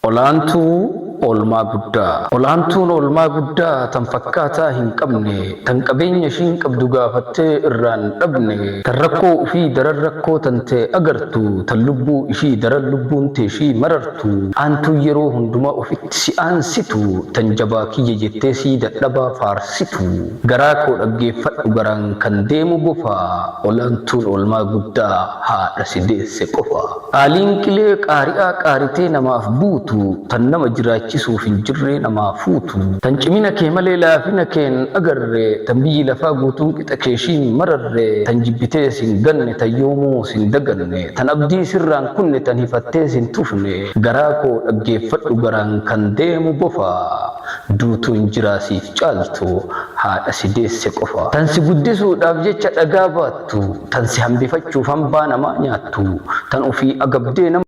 Olaantuu oolmaa guddaa. Olaantuun oolmaa guddaa tan fakkaataa hin qabne, tan qabeenya ishiin qabdu gaafattee irraan dhabne, tan rakkoo ofii daran rakkoo tan ta'e agartu, tan lubbuu ishii daran lubbuun ta'e ishii marartu, aantuu yeroo hundumaa ofitti si aansitu, tan jabaa kiyya jettee si dadhabaa faarsitu, garaa koo dhaggeeffadhu garaan kan deemu bofa, olaantuun oolmaa guddaa haadha si deesse qofa. Qaaliin qilee qaari'aa qaaritee namaaf buutu, tan nama jiraachisuuf hin jirre namaa fuutu, tan cimina kee malee laafina keen agarre, tan biyyi lafaa guutuun qixa keeshiin mararre, tan jibbitee sin ganne tan yoomuu sin daganne, tan abdii sirraan kunne tan hifattee sin tufne, garaa koo dhaggeeffadhu garaan kan deemu bofa, duutuu hin jiraasiif caaltu haadha si deesse qofa. Tan si guddisuudhaaf jecha dhagaa baattu, tan si hambifachuuf hambaa namaa nyaattu, tan ofii agabdee nama